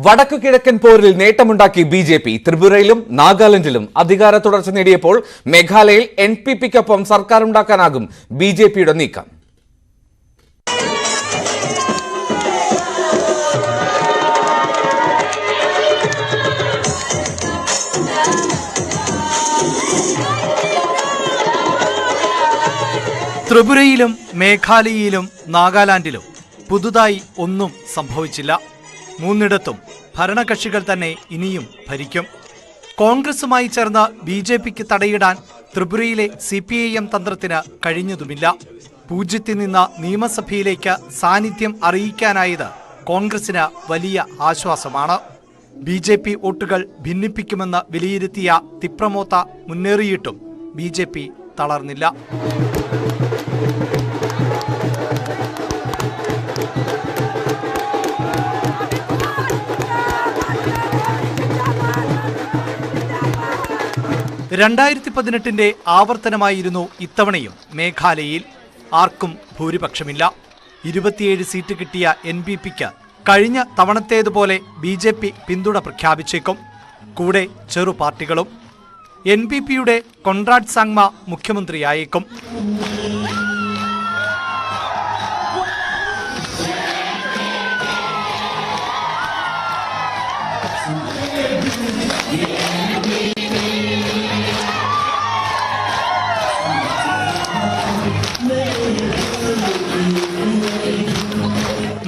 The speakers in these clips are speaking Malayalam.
വടക്കു കിഴക്കൻ പോരിൽ നേട്ടമുണ്ടാക്കി ബി.ജെ.പി. ത്രിപുരയിലും നാഗാലാൻഡിലും അധികാര തുടർച്ച നേടിയപ്പോൾ മേഘാലയയിൽ എൻ.പി.പിക്കൊപ്പം സർക്കാരുണ്ടാക്കാനാകും ബി.ജെ.പിയുടെ നീക്കം. ത്രിപുരയിലും മേഘാലയയിലും നാഗാലാൻഡിലും പുതുതായി ഒന്നും സംഭവിച്ചില്ല. മൂന്നിടത്തും ഭരണകക്ഷികൾ തന്നെ ഇനിയും ഭരിക്കും. കോൺഗ്രസുമായി ചേർന്ന് ബി.ജെ.പിക്ക് തടയിടാൻ ത്രിപുരയിലെ CPIM തന്ത്രത്തിന് കഴിഞ്ഞതുമില്ല. പൂജ്യത്തിൽ നിന്ന് നിയമസഭയിലേക്ക് സാന്നിധ്യം അറിയിക്കാനായത് കോൺഗ്രസിന് വലിയ ആശ്വാസമാണ്. ബി.ജെ.പി. വോട്ടുകൾ ഭിന്നിപ്പിക്കുമെന്ന് വിലയിരുത്തിയ തിപ്രമോത്ത മുന്നേറിയിട്ടും ബി.ജെ.പി. തളർന്നില്ല. ന്റെ ആവർത്തനമായിരുന്നു ഇത്തവണയും മേഘാലയയിൽ. ആർക്കും ഭൂരിപക്ഷമില്ല. 27 സീറ്റ് കിട്ടിയ NPPക്ക് കഴിഞ്ഞ തവണത്തേതുപോലെ ബി.ജെ.പി. പിന്തുണ പ്രഖ്യാപിച്ചേക്കും. കൂടെ ചെറു പാർട്ടികളും. NPPയുടെ കൊൺറാഡ് സാങ്മ മുഖ്യമന്ത്രിയായേക്കും.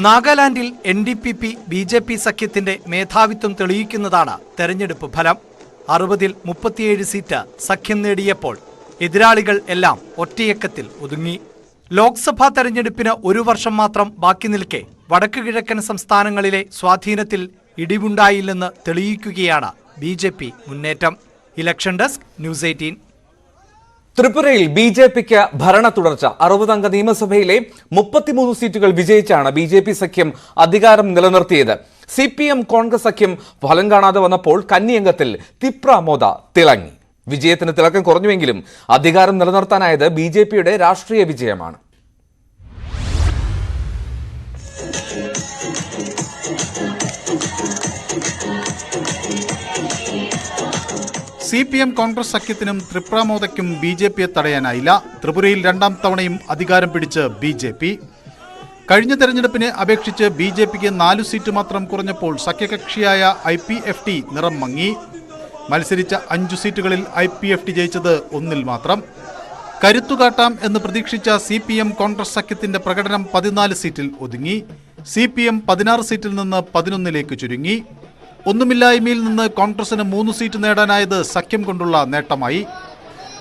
നാഗാലാൻഡിൽ NDPP BJP. സഖ്യത്തിന്റെ മേധാവിത്വം തെളിയിക്കുന്നതാണ് തെരഞ്ഞെടുപ്പ് ഫലം. 60-ൽ 37 സീറ്റ് സഖ്യം നേടിയപ്പോൾ എതിരാളികൾ എല്ലാം ഒറ്റയക്കത്തിൽ ഒതുങ്ങി. ലോക്സഭാ തെരഞ്ഞെടുപ്പിന് 1 വർഷം മാത്രം ബാക്കി നിൽക്കെ വടക്കു കിഴക്കൻ സംസ്ഥാനങ്ങളിലെ സ്വാധീനത്തിൽ ഇടിവുണ്ടായില്ലെന്ന് തെളിയിക്കുകയാണ് ബി.ജെ.പി. മുന്നേറ്റം. Election desk, news 18. ത്രിപുരയിൽ ബി.ജെ.പിക്ക് ഭരണ തുടർച്ച. 60-അംഗ നിയമസഭയിലെ 33 സീറ്റുകൾ വിജയിച്ചാണ് ബി.ജെ.പി. സഖ്യം അധികാരം നിലനിർത്തിയത്. CPM കോൺഗ്രസ് സഖ്യം ഫലം കാണാതെ വന്നപ്പോൾ കന്നിയംഗത്തിൽ തിപ്രമോദ തിളങ്ങി. വിജയത്തിന് തിളക്കം കുറഞ്ഞുവെങ്കിലും അധികാരം നിലനിർത്താനായത് ബി.ജെ.പിയുടെ രാഷ്ട്രീയ വിജയമാണ്. CPM കോൺഗ്രസ് സഖ്യത്തിനും ത്രിപ്രമോദയ്ക്കും ബി.ജെ.പിയെ തടയാനായില്ല. ത്രിപുരയിൽ 2ാം തവണയും അധികാരം പിടിച്ച് ബി.ജെ.പി. കഴിഞ്ഞ തെരഞ്ഞെടുപ്പിനെ അപേക്ഷിച്ച് ബി.ജെ.പിക്ക് 4 സീറ്റ് മാത്രം കുറഞ്ഞപ്പോൾ സഖ്യകക്ഷിയായ IPFT നിറം മങ്ങി. മത്സരിച്ച 5 സീറ്റുകളിൽ IPFT ജയിച്ചത് 1-ൽ മാത്രം. കരുത്തുകാട്ടാം എന്ന് പ്രതീക്ഷിച്ച CPM കോൺഗ്രസ് സഖ്യത്തിന്റെ പ്രകടനം 14 സീറ്റിൽ ഒതുങ്ങി. CPM 16 സീറ്റിൽ നിന്ന് 11ലേക്ക് ചുരുങ്ങി. ഒന്നുമില്ലായ്മയിൽ നിന്ന് കോൺഗ്രസിന് 3 സീറ്റ് നേടാനായത് സഖ്യം കൊണ്ടുള്ള നേട്ടമായി.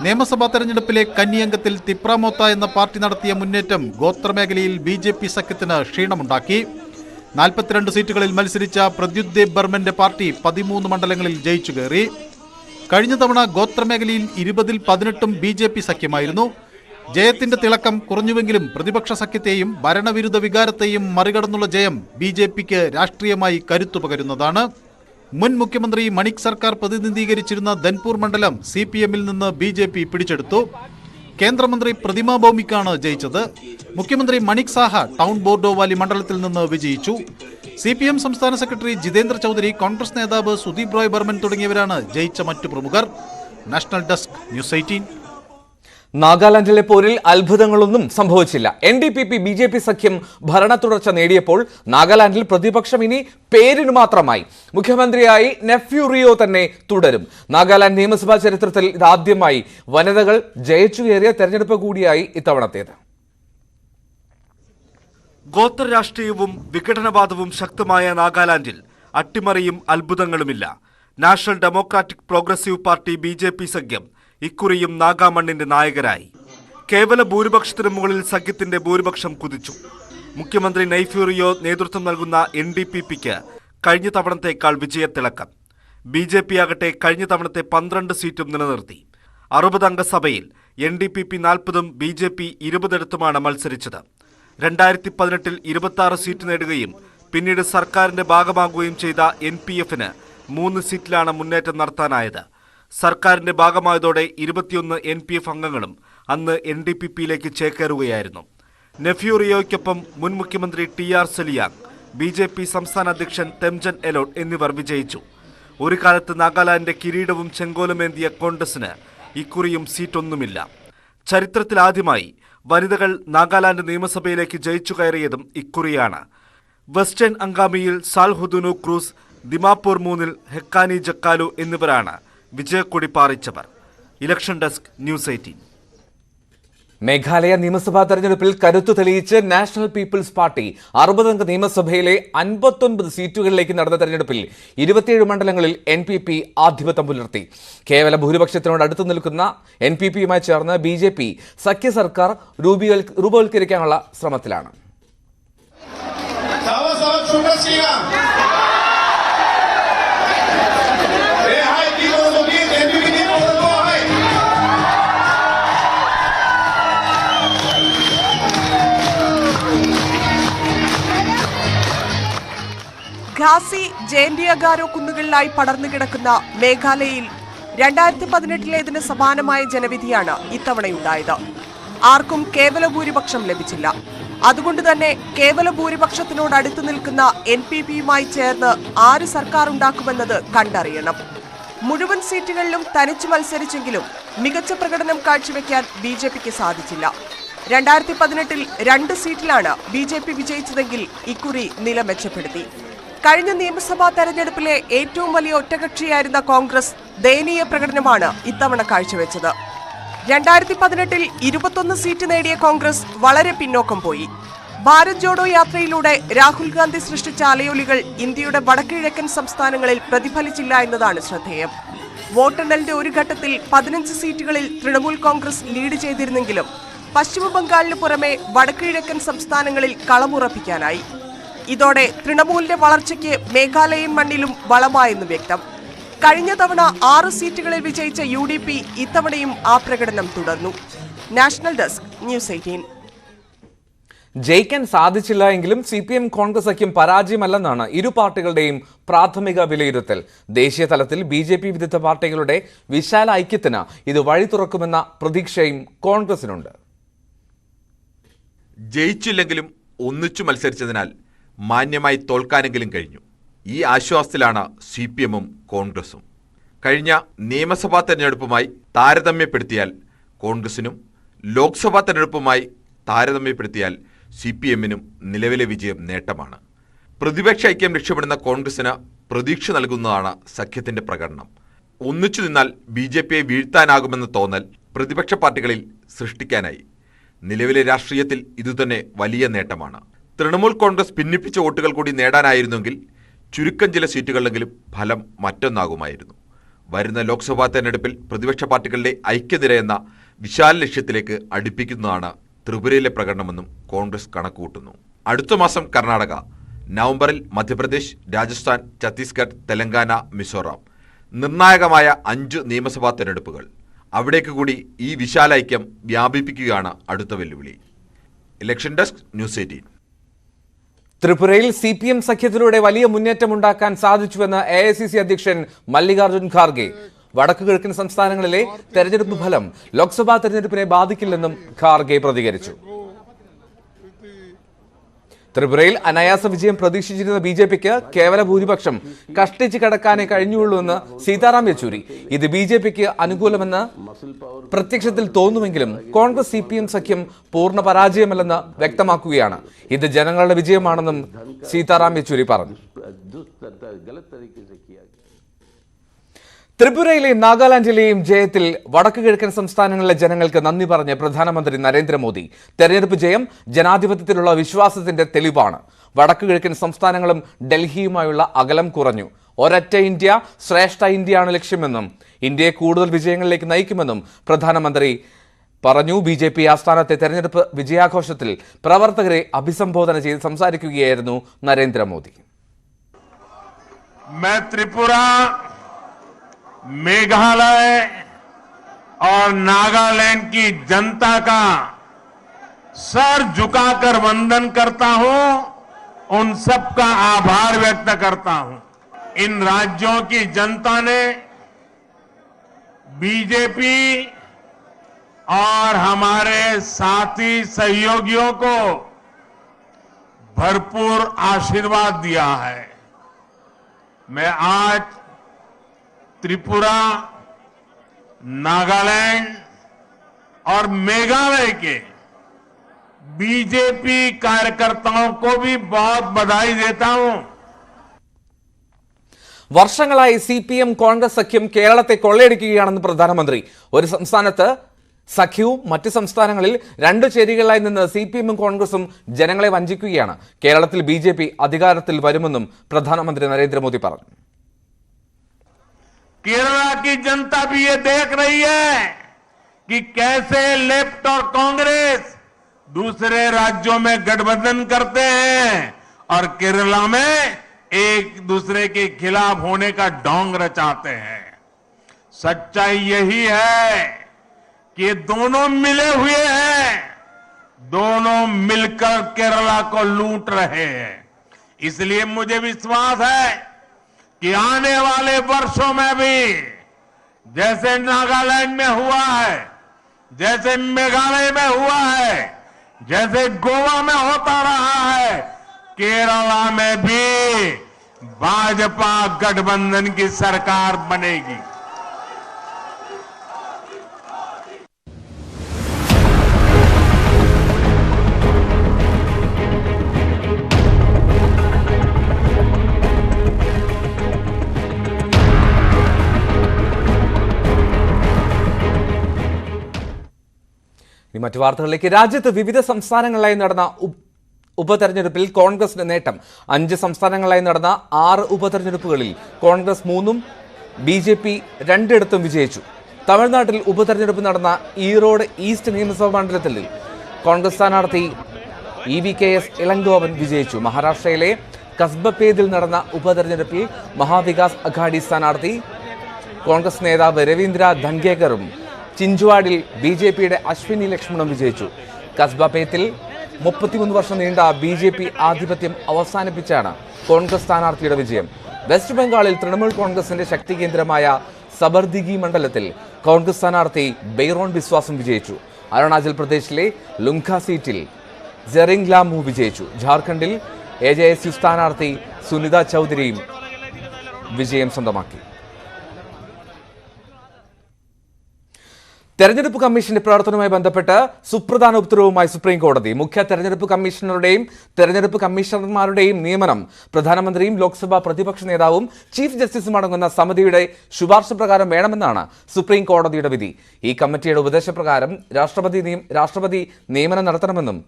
നിയമസഭാ തെരഞ്ഞെടുപ്പിലെ കന്നിയംഗത്തിൽ തിപ്രമോത്ത എന്ന പാർട്ടി നടത്തിയ മുന്നേറ്റം ഗോത്രമേഖലയിൽ ബി.ജെ.പി. സഖ്യത്തിന് ക്ഷീണമുണ്ടാക്കി. 42 സീറ്റുകളിൽ മത്സരിച്ച പ്രദ്യുത് ദേവ് ബർമന്റെ പാർട്ടി 13 മണ്ഡലങ്ങളിൽ ജയിച്ചു കയറി. കഴിഞ്ഞ തവണ ഗോത്രമേഖലയിൽ 20-ൽ 18ഉം ബി.ജെ.പി. സഖ്യമായിരുന്നു. ജയത്തിന്റെ തിളക്കം കുറഞ്ഞുവെങ്കിലും പ്രതിപക്ഷ സഖ്യത്തെയും ഭരണവിരുദ്ധ വികാരത്തെയും മറികടന്നുള്ള ജയം ബി.ജെ.പിക്ക് രാഷ്ട്രീയമായി കരുത്തു പകരുന്നതാണ്. മുൻ മുഖ്യമന്ത്രി മണിക് സർക്കാർ പ്രതിനിധീകരിച്ചിരുന്ന ധൻപൂർ മണ്ഡലം CPM-ൽ നിന്ന് ബി.ജെ.പി. പിടിച്ചെടുത്തു. കേന്ദ്രമന്ത്രി പ്രതിമ ഭൗമിക്കാണ് ജയിച്ചത്. മുഖ്യമന്ത്രി മണിക് സാഹ ടൗൺ ബോർഡോവാലി മണ്ഡലത്തിൽ നിന്ന് വിജയിച്ചു. CPM സംസ്ഥാന സെക്രട്ടറി ജിതേന്ദ്ര ചൗധരി, കോൺഗ്രസ് നേതാവ് സുദീപ് റോയ് ബർമൻ തുടങ്ങിയവരാണ് ജയിച്ച മറ്റു പ്രമുഖർ. National desk, news 18. നാഗാലാൻഡിലെ പോരിൽ അത്ഭുതങ്ങളൊന്നും സംഭവിച്ചില്ല. NDPP BJP. സഖ്യം ഭരണ തുടർച്ച നേടിയപ്പോൾ നാഗാലാൻഡിൽ പ്രതിപക്ഷം ഇനി പേരിന് മാത്രമായി. മുഖ്യമന്ത്രിയായി നെഫ്യൂ റിയോ തന്നെ തുടരും. നാഗാലാൻഡ് നിയമസഭാ ചരിത്രത്തിൽ ഇതാദ്യമായി വനിതകൾ ജയിച്ചു കയറിയ തെരഞ്ഞെടുപ്പ് കൂടിയായി ഇത്തവണത്തേത്. ഗോത്ര രാഷ്ട്രീയവും വിഘടനവാദവും ശക്തമായ നാഗാലാൻഡിൽ അട്ടിമറിയും അത്ഭുതങ്ങളുമില്ല. National democratic progressive party BJP. സഖ്യം ഇക്കുറിയും നാഗാമണ്ണിന്റെ നായകരായി. കേവല ഭൂരിപക്ഷത്തിനു മുകളിൽ സഖ്യത്തിന്റെ ഭൂരിപക്ഷം കുതിച്ചു. മുഖ്യമന്ത്രി നെയ്ഫ്യൂ റിയോ നേതൃത്വം നൽകുന്ന NDPPക്ക് കഴിഞ്ഞ തവണത്തേക്കാൾ വിജയത്തിളക്കം. ബി.ജെ.പി. ആകട്ടെ കഴിഞ്ഞ തവണത്തെ 12 സീറ്റും നിലനിർത്തി. 60-അംഗ സഭയിൽ NDPP 40ഉം ബി.ജെ.പി. 20 മത്സരിച്ചത്. 2018-ൽ 26 സീറ്റ് നേടുകയും പിന്നീട് സർക്കാരിന്റെ ഭാഗമാകുകയും ചെയ്ത NPF-ന് 3 സീറ്റിലാണ് മുന്നേറ്റം നടത്താനായത്. സർക്കാരിന്റെ ഭാഗമായതോടെ 21 NPF അംഗങ്ങളും അന്ന് NDPP-യിലേക്ക് ചേക്കേറുകയായിരുന്നു. നെഫ്യൂ റിയോയ്ക്കൊപ്പം മുൻ മുഖ്യമന്ത്രി TR സലിയാങ്, BJP സംസ്ഥാന അധ്യക്ഷൻ തെംജൻ എലോട്ട് എന്നിവർ വിജയിച്ചു. ഒരു കാലത്ത് നാഗാലാൻഡിന്റെ കിരീടവും ചെങ്കോലുമേന്തിയ കോൺഗ്രസിന് ഇക്കുറിയും സീറ്റൊന്നുമില്ല. ചരിത്രത്തിലാദ്യമായി വനിതകൾ നാഗാലാൻഡ് നിയമസഭയിലേക്ക് ജയിച്ചു കയറിയതും ഇക്കുറിയാണ്. വെസ്റ്റേൺ അങ്കാമിയിൽ സാൽഹുദുനു ക്രൂസ്, ദിമാപൂർ 3-ൽ ഹെക്കാനി ജക്കാലു എന്നിവരാണ് വിജയക്കൊടി പാറിച്ചവർ. Election desk news 18. മേഘാലയ നിയമസഭാ തെരഞ്ഞെടുപ്പിൽ കരുത്തു തെളിയിച്ച് നാഷണൽ പീപ്പിൾസ് പാർട്ടി 60-അംഗ നിയമസഭയിലെ 59 സീറ്റുകളിലേക്ക് നടന്ന തെരഞ്ഞെടുപ്പിൽ 27 മണ്ഡലങ്ങളിൽ NPP ആധിപത്യം പുലർത്തി. കേവല ഭൂരിപക്ഷത്തിനോട് അടുത്തു നിൽക്കുന്ന NPPയുമായി ചേർന്ന് BJP സഖ്യ സർക്കാർ രൂപവൽക്കരിക്കാനുള്ള ശ്രമത്തിലാണ്. ഖാസി, ജേൻഡിയഗാരോ കുന്നുകളിലായി പടർന്നു കിടക്കുന്ന മേഘാലയയിൽ 2018-ലേതിന് സമാനമായ ജനവിധിയാണ് ഇത്തവണയുണ്ടായത്. ആർക്കും കേവല ഭൂരിപക്ഷം ലഭിച്ചില്ല. അതുകൊണ്ട് തന്നെ കേവല ഭൂരിപക്ഷത്തിനോട് അടുത്തു നിൽക്കുന്ന NPPയുമായി ചേർന്ന് ആര് സർക്കാർ ഉണ്ടാക്കുമെന്നത് കണ്ടറിയണം. മുഴുവൻ സീറ്റുകളിലും തനിച്ചു മത്സരിച്ചെങ്കിലും മികച്ച പ്രകടനം കാഴ്ചവെക്കാൻ BJPക്ക് സാധിച്ചില്ല. 2018-ൽ 2 സീറ്റിലാണ് BJP വിജയിച്ചതെങ്കിൽ ഇക്കുറി നില മെച്ചപ്പെടുത്തി. കഴിഞ്ഞ നിയമസഭാ തെരഞ്ഞെടുപ്പിലെ ഏറ്റവും വലിയ ഒറ്റകക്ഷിയായിരുന്ന കോൺഗ്രസ് ദയനീയ പ്രകടനമാണ് ഇത്തവണ കാഴ്ചവെച്ചത്. 2018-ൽ 21 സീറ്റ് നേടിയ കോൺഗ്രസ് വളരെ പിന്നോക്കം പോയി. ഭാരത് ജോഡോ യാത്രയിലൂടെ രാഹുൽ ഗാന്ധി സൃഷ്ടിച്ച അലയൊലികൾ ഇന്ത്യയുടെ വടക്കുകിഴക്കൻ സംസ്ഥാനങ്ങളിൽ പ്രതിഫലിച്ചില്ല എന്നതാണ് ശ്രദ്ധേയം. വോട്ടെണ്ണലിന്റെ ഒരു ഘട്ടത്തിൽ 15 സീറ്റുകളിൽ തൃണമൂൽ കോൺഗ്രസ് ലീഡ് ചെയ്തിരുന്നെങ്കിലും പശ്ചിമ ബംഗാളിന് പുറമെ വടക്കുകിഴക്കൻ സംസ്ഥാനങ്ങളിൽ കളമുറപ്പിക്കാനായി. ഇതോടെ തൃണമൂലിന്റെ വളർച്ചയ്ക്ക് മേഘാലയൻ മണ്ണിലും വളമായെന്ന് വ്യക്തം. കഴിഞ്ഞ തവണ 6 സീറ്റുകളിൽ വിജയിച്ച UDP ഇത്തവണയും ആ പ്രകടനം തുടർന്നു. National desk news 18. ജയിക്കാൻ സാധിച്ചില്ല എങ്കിലും CPM കോൺഗ്രസ് സഖ്യം പരാജയമല്ലെന്നാണ് ഇരു പാർട്ടികളുടെയും പ്രാഥമിക വിലയിരുത്തൽ. ദേശീയ തലത്തിൽ BJP വിരുദ്ധ പാർട്ടികളുടെ വിശാല ഐക്യത്തിന് ഇത് വഴി തുറക്കുമെന്ന പ്രതീക്ഷയും കോൺഗ്രസിനുണ്ട്. ജയിച്ചില്ലെങ്കിലും ഒന്നിച്ചു മത്സരിച്ചതിനാൽ മാന്യമായി തോൽക്കാനെങ്കിലും കഴിഞ്ഞു. ഈ ആശ്വാസത്തിലാണ് CPMും കോൺഗ്രസും. കഴിഞ്ഞ നിയമസഭാ തെരഞ്ഞെടുപ്പുമായി താരതമ്യപ്പെടുത്തിയാൽ കോൺഗ്രസിനും ലോക്സഭാ തെരഞ്ഞെടുപ്പുമായി താരതമ്യപ്പെടുത്തിയാൽ CPMനും നിലവിലെ വിജയം നേട്ടമാണ്. പ്രതിപക്ഷ ഐക്യം ലക്ഷ്യമിടുന്ന കോൺഗ്രസിന് പ്രതീക്ഷ നൽകുന്നതാണ് സഖ്യത്തിന്റെ പ്രകടനം. ഒന്നിച്ചു നിന്നാൽ BJPയെ വീഴ്ത്താനാകുമെന്ന തോന്നൽ പ്രതിപക്ഷ പാർട്ടികളിൽ സൃഷ്ടിക്കാനായി. നിലവിലെ രാഷ്ട്രീയത്തിൽ ഇതുതന്നെ വലിയ നേട്ടമാണ്. തൃണമൂൽ കോൺഗ്രസ് ഭിന്നിപ്പിച്ച വോട്ടുകൾ കൂടി നേടാനായിരുന്നെങ്കിൽ ചുരുക്കം ചില സീറ്റുകളിലെങ്കിലും ഫലം മറ്റൊന്നാകുമായിരുന്നു. വരുന്ന ലോക്സഭാ തെരഞ്ഞെടുപ്പിൽ പ്രതിപക്ഷ പാർട്ടികളുടെ ഐക്യനിര എന്ന വിശാല ലക്ഷ്യത്തിലേക്ക് അടുപ്പിക്കുന്നതാണ് ത്രിപുരയിലെ പ്രകടനമെന്നും കോൺഗ്രസ് കണക്കുകൂട്ടുന്നു. അടുത്ത മാസം കർണാടക, നവംബറിൽ മധ്യപ്രദേശ്, രാജസ്ഥാൻ, ഛത്തീസ്ഗഡ്, തെലങ്കാന, മിസോറാം നിർണായകമായ 5 നിയമസഭാ തെരഞ്ഞെടുപ്പുകൾ. അവിടേക്ക് കൂടി ഈ വിശാല ഐക്യം വ്യാപിപ്പിക്കുകയാണ് അടുത്ത വെല്ലുവിളി. Election desk news 18. ത്രിപുരയിൽ CPM സഖ്യത്തിലൂടെ വലിയ മുന്നേറ്റമുണ്ടാക്കാൻ സാധിച്ചുവെന്ന് AICC അധ്യക്ഷൻ മല്ലികാർജുൻ ഖാർഗെ. വടക്കു കിഴക്കൻ സംസ്ഥാനങ്ങളിലെ തെരഞ്ഞെടുപ്പ് ഫലം ലോക്സഭാ തെരഞ്ഞെടുപ്പിനെ ബാധിക്കില്ലെന്നും ഖാർഗെ പ്രതികരിച്ചു. ത്രിപുരയിൽ അനായാസ വിജയം പ്രതീക്ഷിച്ചിരുന്ന BJPക്ക് കേവല ഭൂരിപക്ഷം കഷ്ടിച്ച് കടക്കാനേ കഴിഞ്ഞുള്ളൂവെന്ന് സീതാറാം യെച്ചൂരി. ഇത് BJPക്ക് അനുകൂലമെന്ന് പ്രത്യക്ഷത്തിൽ തോന്നുമെങ്കിലും കോൺഗ്രസ് CPM സഖ്യം പൂർണ്ണ പരാജയമല്ലെന്ന് വ്യക്തമാക്കുകയാണ്. ഇത് ജനങ്ങളുടെ വിജയമാണെന്നും സീതാറാം യെച്ചൂരി പറഞ്ഞു. ത്രിപുരയിലെയും നാഗാലാൻഡിലെയും ജയത്തിൽ വടക്കു കിഴക്കൻ സംസ്ഥാനങ്ങളിലെ ജനങ്ങൾക്ക് നന്ദി പറഞ്ഞ് പ്രധാനമന്ത്രി നരേന്ദ്രമോദി. തെരഞ്ഞെടുപ്പ് ജയം ജനാധിപത്യത്തിലുള്ള വിശ്വാസത്തിന്റെ തെളിവാണ്. വടക്കു കിഴക്കൻ സംസ്ഥാനങ്ങളും ഡൽഹിയുമായുള്ള അകലം കുറഞ്ഞു. ഒരൊറ്റ ഇന്ത്യ, ശ്രേഷ്ഠ ഇന്ത്യയാണ് ലക്ഷ്യമെന്നും ഇന്ത്യയെ കൂടുതൽ വിജയങ്ങളിലേക്ക് നയിക്കുമെന്നും പ്രധാനമന്ത്രി പറഞ്ഞു. BJP ആസ്ഥാനത്തെ തെരഞ്ഞെടുപ്പ് വിജയാഘോഷത്തിൽ പ്രവർത്തകരെ അഭിസംബോധന ചെയ്ത് സംസാരിക്കുകയായിരുന്നു നരേന്ദ്രമോദി. मेघालय और नागालैंड की जनता का सर झुकाकर वंदन करता हूं, उन सबका आभार व्यक्त करता हूं. इन राज्यों की जनता ने बीजेपी और हमारे साथी सहयोगियों को भरपूर आशीर्वाद दिया है। मैं आज त्रिपुरा, नागालैंड और मेघालय के बीजेपी कार्यकर्ताओं को भी बहुत बधाई देता हूं। വർഷങ്ങളായി CPM കോൺഗ്രസ് സഖ്യം കേരളത്തെ കൊള്ളയടിക്കുകയാണെന്ന് പ്രധാനമന്ത്രി. ഒരു സംസ്ഥാനത്ത് സഖ്യവും മറ്റ് സംസ്ഥാനങ്ങളിൽ രണ്ട് ചേരികളിലായി നിന്ന് CPM കോൺഗ്രസും ജനങ്ങളെ വഞ്ചിക്കുകയാണ്. കേരളത്തിൽ BJP അധികാരത്തിൽ വരുമെന്നും പ്രധാനമന്ത്രി നരേന്ദ്രമോദി പറഞ്ഞു. केरला की जनता भी ये देख रही है कि कैसे लेफ्ट और कांग्रेस दूसरे राज्यों में गठबंधन करते हैं और केरला में एक दूसरे के खिलाफ होने का ढोंग रचाते हैं। सच्चाई यही है कि ये दोनों मिले हुए हैं, दोनों मिलकर केरला को लूट रहे हैं। इसलिए मुझे विश्वास है कि आने वाले वर्षों में भी जैसे नागालैंड में हुआ है, जैसे मेघालय में हुआ है, जैसे गोवा में होता रहा है, केरला में भी भाजपा गठबंधन की सरकार बनेगी। ഇനി മറ്റു വാർത്തകളിലേക്ക്. രാജ്യത്ത് വിവിധ സംസ്ഥാനങ്ങളിലായി നടന്ന ഉപതെരഞ്ഞെടുപ്പിൽ കോൺഗ്രസിന്റെ നേട്ടം. 5 സംസ്ഥാനങ്ങളിലായി നടന്ന 6 ഉപതെരഞ്ഞെടുപ്പുകളിൽ കോൺഗ്രസ് 3ഉം BJP 2 വിജയിച്ചു. തമിഴ്നാട്ടിൽ ഉപതെരഞ്ഞെടുപ്പ് നടന്ന ഈറോഡ് ഈസ്റ്റ് നിയമസഭാ മണ്ഡലത്തിൽ കോൺഗ്രസ് സ്ഥാനാർത്ഥി EVKS ഇളങ്കോവൻ വിജയിച്ചു. മഹാരാഷ്ട്രയിലെ കസ്ബപ്പേദിൽ നടന്ന ഉപതെരഞ്ഞെടുപ്പിൽ മഹാവികാസ് അഘാഡി സ്ഥാനാർത്ഥി കോൺഗ്രസ് നേതാവ് രവീന്ദ്ര ധൻഗേക്കറും ചിഞ്ചുവാഡിൽ BJPയുടെ അശ്വിനി ലക്ഷ്മണും വിജയിച്ചു. കസ്ബപ്പേത്തിൽ 33 വർഷം നീണ്ട BJP ആധിപത്യം അവസാനിപ്പിച്ചാണ് കോൺഗ്രസ് സ്ഥാനാർത്ഥിയുടെ വിജയം. വെസ്റ്റ് ബംഗാളിൽ തൃണമൂൽ കോൺഗ്രസിന്റെ ശക്തി കേന്ദ്രമായ സബർദിഗി മണ്ഡലത്തിൽ കോൺഗ്രസ് സ്ഥാനാർത്ഥി ബെയ്റോൺ ബിസ്വാസും വിജയിച്ചു. അരുണാചൽ പ്രദേശിലെ ലുങ്ഖ സീറ്റിൽ ജെറിംഗ് ലാമു വിജയിച്ചു. ജാർഖണ്ഡിൽ AJSU സ്ഥാനാർത്ഥി സുനിത ചൗധരിയും വിജയം സ്വന്തമാക്കി. തെരഞ്ഞെടുപ്പ് കമ്മീഷന്റെ പ്രവർത്തനവുമായി ബന്ധപ്പെട്ട് സുപ്രധാന ഉത്തരവുമായി സുപ്രീം കോടതി. മുഖ്യ തെരഞ്ഞെടുപ്പ് കമ്മീഷണറുടെയും തെരഞ്ഞെടുപ്പ് കമ്മീഷണർമാരുടെയും നിയമനം പ്രധാനമന്ത്രിയും ലോക്സഭാ പ്രതിപക്ഷ നേതാവും ചീഫ് ജസ്റ്റിസും അടങ്ങുന്ന സമിതിയുടെ ശുപാർശ പ്രകാരം വേണമെന്നാണ് സുപ്രീം കോടതിയുടെ വിധി. ഈ കമ്മിറ്റിയുടെ ഉപദേശപ്രകാരം രാഷ്ട്രപതി നിയമനം നടത്തണമെന്നും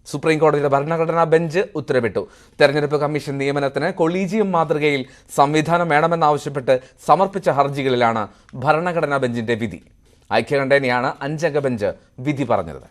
സുപ്രീം കോടതിയുടെ ഭരണഘടനാ ബെഞ്ച് ഉത്തരവിട്ടു. തെരഞ്ഞെടുപ്പ് കമ്മീഷൻ നിയമനത്തിന് കൊളീജിയം മാതൃകയിൽ സംവിധാനം വേണമെന്നാവശ്യപ്പെട്ട് സമർപ്പിച്ച ഹർജികളിലാണ് ഭരണഘടനാ ബെഞ്ചിന്റെ വിധി. ഐക്യകണ്ഠേനയാണ് 5-അംഗ ബെഞ്ച് വിധി പറഞ്ഞത്.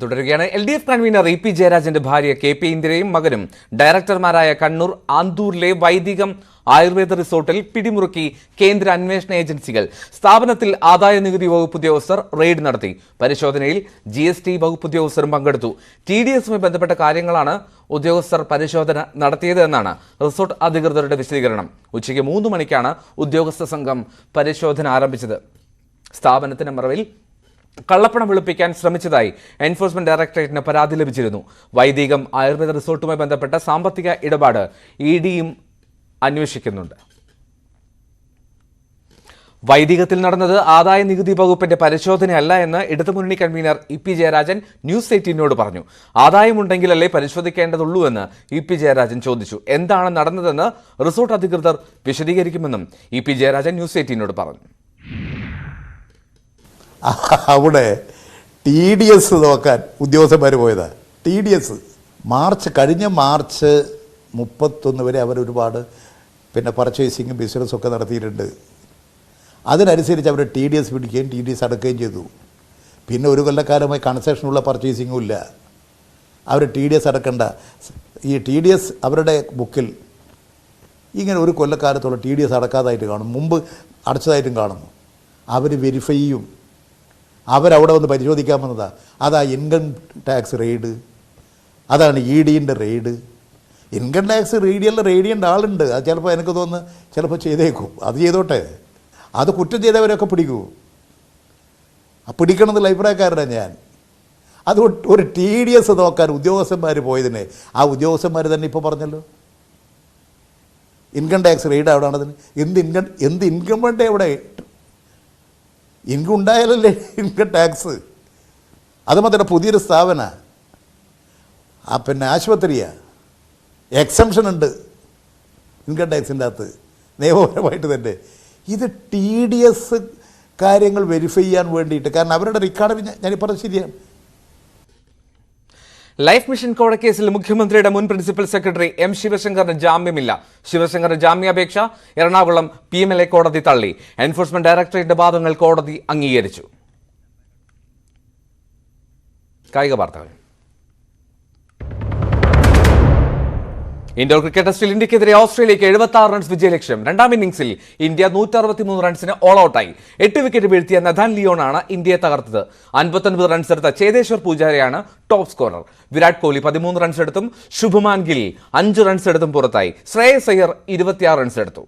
തുടരുകയാണ്. LDF കൺവീനർ EP ജയരാജന്റെ ഭാര്യ KP ഇന്ദിരയും മകനും ഡയറക്ടർമാരായ കണ്ണൂർ ആന്തൂരിലെ വൈദികം ആയുർവേദ റിസോർട്ടിൽ പിടിമുറുക്കി കേന്ദ്ര അന്വേഷണ ഏജൻസികൾ. സ്ഥാപനത്തിൽ ആദായ നികുതി വകുപ്പ് ഉദ്യോഗസ്ഥർ റെയ്ഡ് നടത്തി. പരിശോധനയിൽ GST വകുപ്പ് ഉദ്യോഗസ്ഥരും പങ്കെടുത്തു. TDSുമായി ബന്ധപ്പെട്ട കാര്യങ്ങളാണ് ഉദ്യോഗസ്ഥർ പരിശോധന നടത്തിയത് എന്നാണ് റിസോർട്ട് അധികൃതരുടെ വിശദീകരണം. ഉച്ചയ്ക്ക് 3 മണിക്കാണ് ഉദ്യോഗസ്ഥ സംഘം പരിശോധന ആരംഭിച്ചത്. സ്ഥാപനത്തിന്റെ മറവിൽ കള്ളപ്പണം വെളുപ്പിക്കാൻ ശ്രമിച്ചതായി എൻഫോഴ്സ്മെന്റ് ഡയറക്ടറേറ്റിന് പരാതി ലഭിച്ചിരുന്നു. വൈദികം ആയുർവേദ റിസോർട്ടുമായി ബന്ധപ്പെട്ട സാമ്പത്തിക ഇടപാട് EDയും അന്വേഷിക്കുന്നുണ്ട്. വൈദികത്തിൽ നടന്നത് ആദായ നികുതി വകുപ്പിന്റെ പരിശോധനയല്ല എന്ന് ഇടതുമുന്നണി കൺവീനർ EP ജയരാജൻ ന്യൂസ് 18നോട് പറഞ്ഞു. ആദായമുണ്ടെങ്കിലല്ലേ പരിശോധിക്കേണ്ടതുള്ളൂ എന്ന് EP ജയരാജൻ ചോദിച്ചു. എന്താണ് നടന്നതെന്ന് റിസോർട്ട് അധികൃതർ വിശദീകരിക്കുമെന്നും EP ജയരാജൻ ന്യൂസ് 18നോട് പറഞ്ഞു. അവിടെ TDS നോക്കാൻ ഉദ്യോഗസ്ഥന്മാർ പോയതാണ്. TDS കഴിഞ്ഞ മാർച്ച് 31 വരെ അവരൊരുപാട് പർച്ചേസിങ്ങും ബിസിനസ്സൊക്കെ നടത്തിയിട്ടുണ്ട്. അതിനനുസരിച്ച് അവർ TDS പിടിക്കുകയും TDS അടക്കുകയും ചെയ്തു. പിന്നെ ഒരു കൊല്ലക്കാലമായി കൺസെഷനുള്ള പർച്ചേസിങ്ങും ഇല്ല. അവർ TDS അടക്കണ്ട. ഈ TDS അവരുടെ ബുക്കിൽ ഇങ്ങനെ ഒരു കൊല്ലക്കാലത്തോളം TDS അടക്കാതായിട്ട് കാണും, മുമ്പ് അടച്ചതായിട്ടും കാണുന്നു. അവർ വെരിഫൈ ചെയ്യും. അവരവിടെ വന്ന് പരിശോധിക്കാൻ വന്നതാണ്. അതാ ഇൻകം ടാക്സ് റെയ്ഡ്, അതാണ് EDന്റെ റെയ്ഡ്. ഇൻകം ടാക്സ് റെയ്ഡ് ചെയ്യേണ്ട ആളുണ്ട്. അത് ചിലപ്പോൾ എനിക്ക് തോന്നുന്നു ചിലപ്പോൾ ചെയ്തേക്കും. അത് ചെയ്തോട്ടെ. അത് കുറ്റം ചെയ്തവരൊക്കെ പിടിക്കൂ. പിടിക്കണമെന്നുള്ള അഭിപ്രായക്കാരനാണ് ഞാൻ. അത് ഒരു TDS നോക്കാൻ ഉദ്യോഗസ്ഥന്മാർ പോയതിന് ആ ഉദ്യോഗസ്ഥന്മാർ തന്നെ ഇപ്പോൾ പറഞ്ഞല്ലോ, ഇൻകം ടാക്സ് റെയ്ഡ് അവിടെ ആണതിന്. എന്ത് ഇൻകം വേണ്ടേ അവിടെ? ഇൻകം ഉണ്ടായാലല്ലേ ഇൻകം ടാക്സ്. അത് മാത്രമല്ല, പുതിയൊരു സ്ഥാപന പിന്നെ ആശുപത്രിയാണ്, എക്സംഷൻ ഉണ്ട് ഇൻകം ടാക്സിൻ്റെ അകത്ത് നിയമപരമായിട്ട് തന്നെ. ഇത് TDS കാര്യങ്ങൾ വെരിഫൈ ചെയ്യാൻ വേണ്ടിയിട്ട്, കാരണം അവരുടെ റെക്കോർഡ് ഞാനീ പറഞ്ഞത് ശരിയാണ്. ലൈഫ് മിഷൻ കോഴക്കേസിൽ മുഖ്യമന്ത്രിയുടെ മുൻ പ്രിൻസിപ്പൽ സെക്രട്ടറി M. ശിവശങ്കറിന് ജാമ്യമില്ല. ശിവശങ്കറിന്റെ ജാമ്യാപേക്ഷ എറണാകുളം PMLA കോടതി തള്ളി. എൻഫോഴ്സ്മെന്റ് ഡയറക്ടറേറ്റിന്റെ വാദങ്ങൾ കോടതി അംഗീകരിച്ചു. കായിക വാർത്തകൾ. ഇൻഡോർ ക്രിക്കറ്റ് ടെസ്റ്റിൽ ഇന്ത്യക്കെതിരെ ഓസ്ട്രേലിയക്ക് 76 റൺസ് വിജയലക്ഷ്യം. രണ്ടാം ഇന്നിംഗ്സിൽ ഇന്ത്യ 163 റൺസിന് ഓൾ ഔട്ടായി. 8 വിക്കറ്റ് വീഴ്ത്തിയ നഥാൻ ലിയോണാണ് ഇന്ത്യയെ തകർത്തത്. 59 റൺസ് എടുത്ത ചേതേശ്വർ പൂജാരയാണ് top scorer. Virat Kohli 13 runs എടുത്തും ശുഭ്മാൻ ഗിൽ 5 റൺസ് എടുത്തും പുറത്തായി. ശ്രേയസ് അയ്യർ 26 റൺസ് എടുത്തു.